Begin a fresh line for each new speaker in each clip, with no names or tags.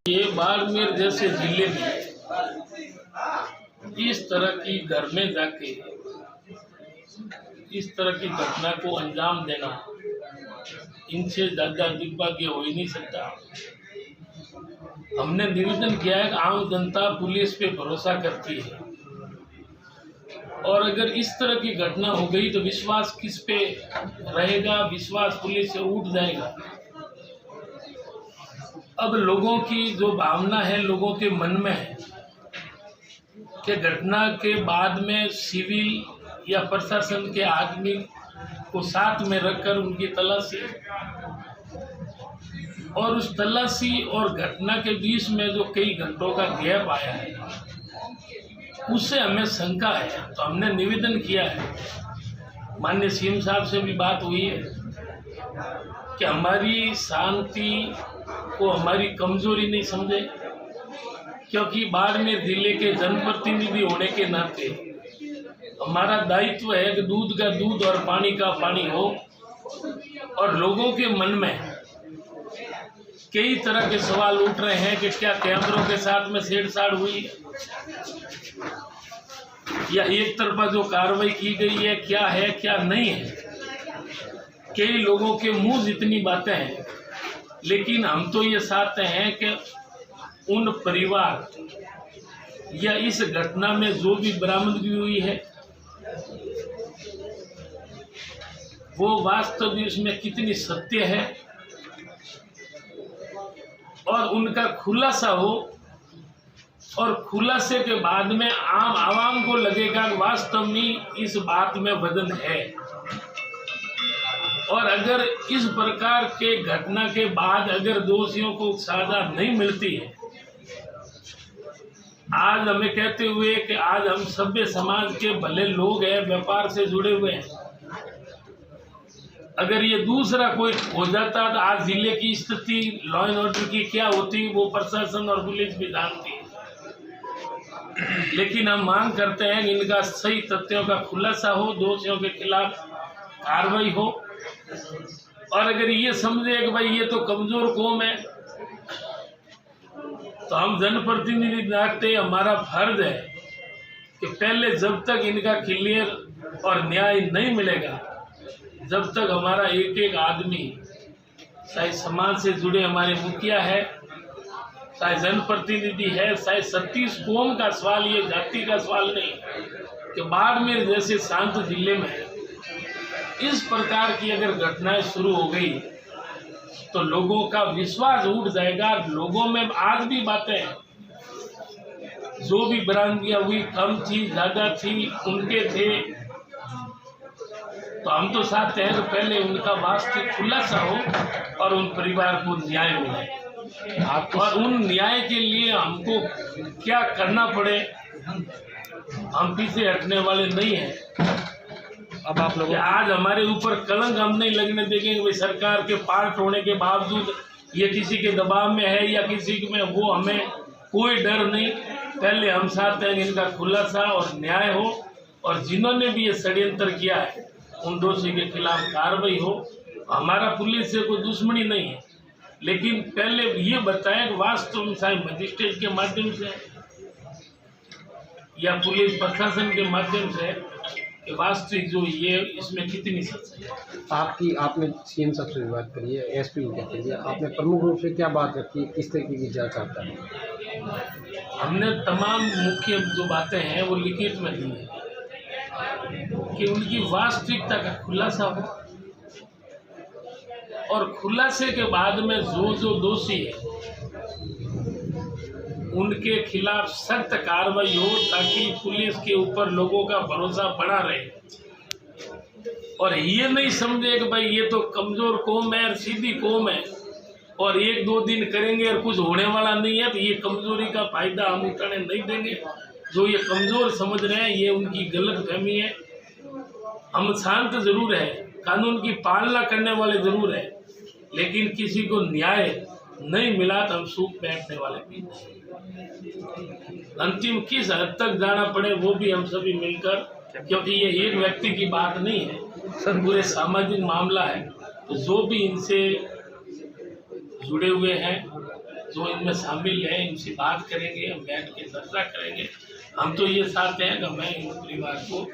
ये बाड़मेर जैसे जिले में इस तरह की घर में जाके इस तरह की घटना को अंजाम देना, इनसे ज़्यादा दुर्भाग्य हो ही नहीं सकता। हमने निवेदन किया है कि आम जनता पुलिस पे भरोसा करती है और अगर इस तरह की घटना हो गई तो विश्वास किस पे रहेगा, विश्वास पुलिस से उठ जाएगा। अब लोगों की जो भावना है लोगों के मन में है कि घटना के बाद में सिविल या प्रशासन के आदमी को साथ में रखकर उनकी तलाशी, और उस तलाशी और घटना के बीच में जो कई घंटों का गैप आया है उससे हमें शंका है। तो हमने निवेदन किया है, माननीय सीएम साहब से भी बात हुई है कि हमारी शांति को हमारी कमजोरी नहीं समझे, क्योंकि बाड़मेर जिले के जनप्रतिनिधि होने के नाते हमारा दायित्व है कि दूध का दूध और पानी का पानी हो। और लोगों के मन में कई तरह के सवाल उठ रहे हैं कि क्या कैमरों के साथ में छेड़छाड़ हुई या एक तरफा जो कार्रवाई की गई है क्या है क्या नहीं है। कई लोगों के मुंह जितनी बातें हैं, लेकिन हम तो ये चाहते हैं कि उन परिवार या इस घटना में जो भी बरामदगी हुई है वो वास्तव में उसमें कितनी सत्य है और उनका खुलासा हो, और खुलासे के बाद में आम आवाम को लगेगा वास्तव में इस बात में वजन है। और अगर इस प्रकार के घटना के बाद अगर दोषियों को सजा नहीं मिलती है, आज हमें कहते हुए कि आज हम सभ्य समाज के भले लोग हैं, व्यापार से जुड़े हुए हैं, अगर ये दूसरा कोई हो जाता तो आज जिले की स्थिति लॉ एंड ऑर्डर की क्या होती वो प्रशासन और पुलिस भी जानती है। लेकिन हम मांग करते हैं कि इनका सही तथ्यों का खुलासा हो, दोषियों के खिलाफ कार्रवाई हो। और अगर ये समझे कि भाई ये तो कमजोर कौम है, तो हम जनप्रतिनिधि नाते हमारा फर्ज है कि पहले जब तक इनका क्लियर और न्याय नहीं मिलेगा, जब तक हमारा एक एक आदमी, चाहे समाज से जुड़े हमारे मुखिया है, चाहे जनप्रतिनिधि है, चाहे 36 कौम का सवाल, ये जाति का सवाल नहीं कि बाड़मेर जैसे शांत जिले में इस प्रकार की अगर घटनाएं शुरू हो गई तो लोगों का विश्वास उठ जाएगा। लोगों में आज भी बातें हैं, जो भी बरामदगियां हुई कम थी ज़्यादा थी उनके थे, तो हम तो चाहते हैं तो पहले उनका वास्तविक खुलासा हो और उन परिवार को न्याय मिले। और उन न्याय के लिए हमको क्या करना पड़े, हम पीछे हटने वाले नहीं हैं। अब आप लोग आज हमारे ऊपर कलंक हम नहीं लगने देंगे भाई सरकार के पार्ट होने के बावजूद ये किसी के दबाव में है या किसी में, वो हमें कोई डर नहीं। पहले हम चाहते हैं इनका खुलासा और न्याय हो, और जिन्होंने भी ये षड्यंत्र किया है उन दोषी के खिलाफ कार्रवाई हो। हमारा पुलिस से कोई दुश्मनी नहीं है, लेकिन पहले ये बताएं कि वास्तव में चाहे मजिस्ट्रेट के माध्यम से या पुलिस प्रशासन के माध्यम से कि वास्तविक जो ये इसमें कितनी सच्चाई है।
आपने सीएम साहब से बात करी है, एसपी को कही है, आपने प्रमुख रूप से क्या बात रखी, किस तरीके की जांच आता है?
हमने तमाम मुख्य जो बातें हैं वो लिखित में दी है कि उनकी वास्तविकता का खुलासा हो, और खुलासे के बाद में जो दोषी है उनके खिलाफ सख्त कार्रवाई हो, ताकि पुलिस के ऊपर लोगों का भरोसा बना रहे। और ये नहीं समझे कि भाई ये तो कमज़ोर कौम है और सीधी कौम है और 1-2 दिन करेंगे और कुछ होने वाला नहीं है, तो ये कमज़ोरी का फायदा हम उठाने नहीं देंगे। जो ये कमज़ोर समझ रहे हैं ये उनकी गलत फहमी है। हम शांत जरूर है, कानून की पालना करने वाले जरूर है, लेकिन किसी को न्याय नहीं मिला तो हम सूख बैठने वाले भी नहीं। अंतिम किस हद तक जाना पड़े वो भी हम सभी मिलकर, क्योंकि ये एक व्यक्ति की बात नहीं है सर, पूरे सामाजिक मामला है। तो जो भी इनसे जुड़े हुए हैं, जो इनमें शामिल हैं, इनसे बात करेंगे, हम बैठ के चर्चा करेंगे। हम तो ये चाहते हैं कि मैं इन परिवार को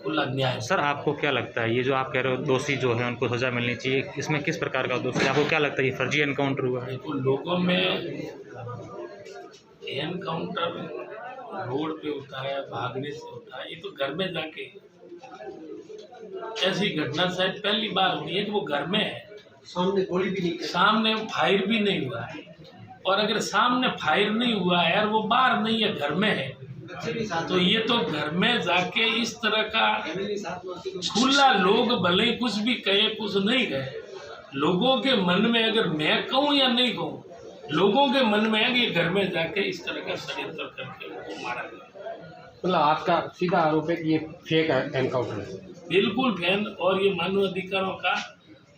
खुला न्याय।
सर आपको क्या लगता है ये जो आप कह रहे हो दोषी जो है उनको सजा मिलनी चाहिए, इसमें किस प्रकार का दोषी आपको क्या लगता है ये फर्जी एनकाउंटर हुआ है?
देखो, लोगों में एनकाउंटर रोड पे होता है, भागने से होता है, ये तो घर में जाके ऐसी घटना शायद पहली बार हुई है कि वो घर में है, सामने गोली भी नहीं, सामने फायर भी नहीं हुआ है। और अगर सामने फायर नहीं हुआ है और वो बाहर नहीं है, घर में है, तो ये तो घर में जाके इस तरह का खुला, लोग भले ही कुछ भी कहे कुछ नहीं कहे, लोगों के मन में, अगर मैं कहूँ या नहीं कहूँ, लोगों के मन में है कि घर में जाके इस तरह का षड्यंत्र करके उनको मारा गया।
मतलब आपका सीधा आरोप है कि ये फेक एनकाउंटर है?
बिल्कुल फैन, और ये मानव अधिकारों का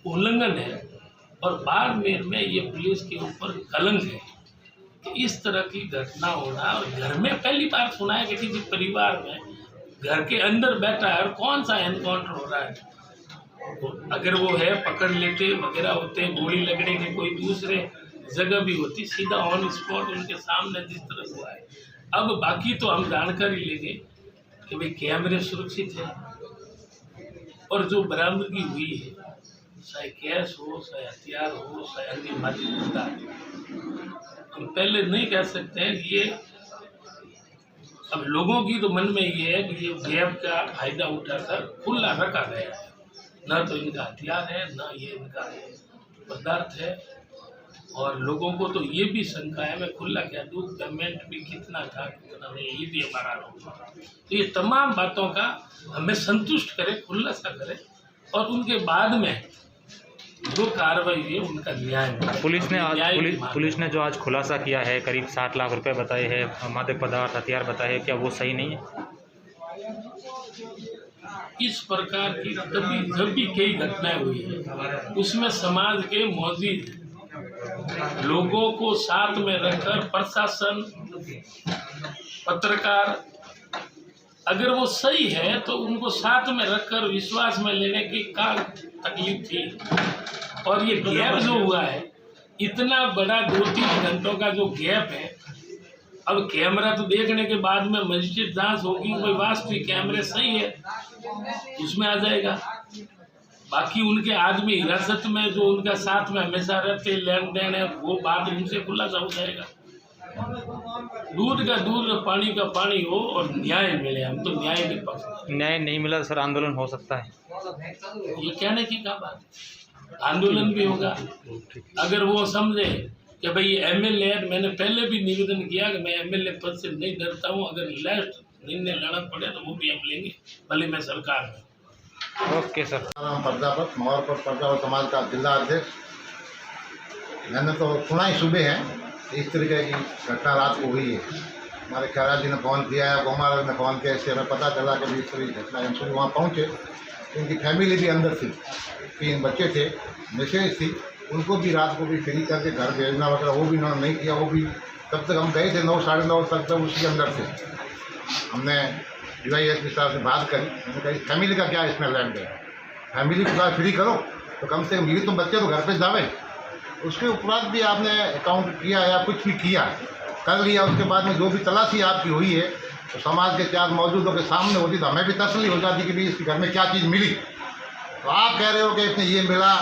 उल्लंघन है, और बाड़मेर में ये पुलिस के ऊपर कलंक है कि इस तरह की घटना होना। और घर में पहली बार सुना है कि किसी परिवार में घर के अंदर बैठा है और कौन सा एनकाउंटर हो रहा है। तो अगर वो है, पकड़ लेते वगैरह होते, गोली लगने के कोई दूसरे जगह भी होती, सीधा ऑन स्पॉट उनके सामने जिस तरह हुआ है। अब बाकी तो हम जानकारी लेंगे कि भाई कैमरे सुरक्षित है, और जो बरामदगी हुई है, चाहे कैश हो, चाहे हथियार हो, चाहे अन्य मादक पदार्थ, हम पहले नहीं कह सकते हैं कि ये, अब लोगों की तो मन में ये है कि ये गैप का फायदा उठाकर खुला रखा गया है, ना तो इनका हथियार है, ना ये इनका पदार्थ है। और लोगों को तो ये भी शंका है, मैं खुला क्या दूँ, पेमेंट भी कितना था कितना नहीं, ये भी हमारा रोक। तो ये तमाम बातों का हमें संतुष्ट करे, खुलासा करे, और उनके बाद में जो कार्रवाई है उनका न्याय मिले।
पुलिस ने जो आज खुलासा किया है, करीब 60 लाख रुपए बताए हैं, मादक पदार्थ हथियार बताए हैं, क्या वो सही नहीं है?
इस प्रकार की कभी जब भी कई घटनाएं हुई है, उसमें समाज के मौजूद लोगों को साथ में रखकर प्रशासन, पत्रकार, अगर वो सही है तो उनको साथ में रखकर विश्वास में लेने की क्या तकलीफ थी। और ये गैप जो हुआ है, इतना बड़ा 2-3 घंटों का जो गैप है, अब कैमरा तो देखने के बाद में मजिस्ट्रेट जांच होगी, कोई वास्तविक कैमरे सही है उसमें आ जाएगा। बाकी उनके आदमी हिरासत में जो उनका साथ में हमेशा रहते, लेन देन है, वो बात उनसे खुलासा हो जाएगा। दूध का दूध, पानी का पानी हो और न्याय मिले, हम तो न्याय के पास।
न्याय नहीं मिला सर आंदोलन हो सकता है,
ये कहने की क्या बात, आंदोलन भी होगा। अगर वो समझे कि भाई ये एमएलए है, मैंने पहले भी निवेदन किया कि मैं एमएलए पद से नहीं डरता हूँ, अगर लास्ट निर्णय लेना पड़े तो वो भी हम लेंगे, भले मैं सरकार में।
Okay sir.
प्रजापत, मोहरपुर प्रजापत समाज का जिला अध्यक्ष। मैंने तो सुना ही सुबह है इस तरीके की घटना रात को हुई है। हमारे खैरात जी ने फ़ोन किया है, गोमारा ने फ़ोन किया, इससे हमें पता चला कि इस तरह की घटना। हम सुबह वहाँ पहुँचे, उनकी फैमिली भी अंदर थी, 3 बच्चे थे, मैसेज थी, उनको भी रात को भी फ्री करके घर भेजना वगैरह वो भी उन्होंने नहीं किया। वो भी तब तक हम गए थे 9 साढ़े 9 तक उसके अंदर थे। हमने DYSP साहब से बात करी, मैंने कहा फैमिली का क्या इसमें लैंड है, फैमिली को थोड़ा फ्री करो, तो कम से कम ये तो बच्चे तो घर पे जावे। उसके उपरांत भी आपने अकाउंट किया या कुछ भी किया कर लिया, उसके बाद में जो भी तलाशी आपकी हुई है तो समाज के 4 मौजूदों के सामने होती, तो हमें भी तसल्ली हो जाती कि भाई इसके घर में क्या चीज़ मिली। तो आप कह रहे हो कि इसने ये मिला,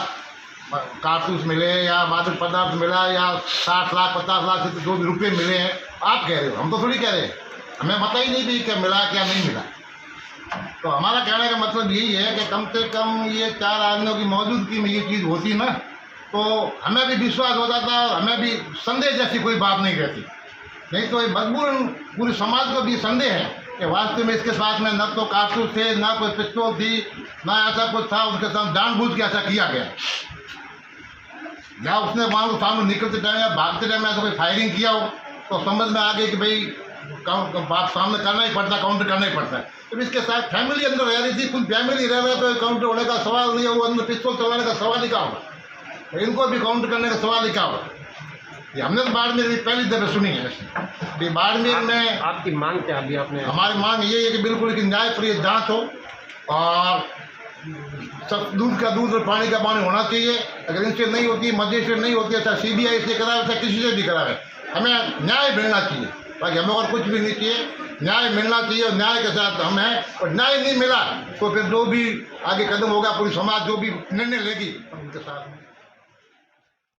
कारतूस मिले या मादक पदार्थ मिला या 60 लाख 50 लाख से जो भी रुपये मिले हैं, आप कह रहे हो, हम तो थोड़ी कह रहे हैं, हमें पता ही नहीं भी क्या मिला क्या नहीं मिला। तो हमारा कहने का मतलब यही है कि कम से कम ये 4 आदमियों की मौजूदगी में ये चीज़ होती ना, तो हमें भी विश्वास हो जाता और हमें भी संदेह जैसी कोई बात नहीं रहती। नहीं तो ये मजबूरन पूरे समाज को भी संदेह है कि वास्तव में इसके साथ में न तो कारतूस थे, ना कोई पिस्तौल थी, ना ऐसा कुछ था, उसके साथ जानबूझ के ऐसा किया गया, या उसने मान लो सामने निकलते टाइम या भागते टाइम ऐसा कोई फायरिंग किया हो तो समझ में आ गई कि भाई बात सामने करना ही पड़ता है, काउंटर करना ही पड़ता है। तो इसके साथ फैमिली अंदर रह रही थी, फुल फैमिली रह रहा है, तो काउंटर होने का सवाल नहीं है, वो अंदर पिस्तौल चलाने का सवाल ही क्या होगा, तो इनको भी काउंटर करने का सवाल ही क्या होगा। ये हमने तो बाड़मेर में पहली दफे सुनी है ऐसी। बाड़मेर में
आपकी मांग क्या अभी आपने?
हमारी मांग ये है कि बिल्कुल कि न्यायप्रिय जांच हो और सब दूध का दूध और पानी का पानी होना चाहिए। अगर इनसे नहीं होती, मस्जिद से नहीं होती, अच्छा CBI से करावे, अच्छा किसी से भी करावे, हमें न्याय मिलना चाहिए। बाकी हमें और कुछ भी नहीं चाहिए, न्याय मिलना चाहिए और न्याय के साथ हम हैं। और न्याय नहीं मिला तो फिर जो भी आगे कदम होगा, पूरी समाज जो भी निर्णय लेगी उनके साथ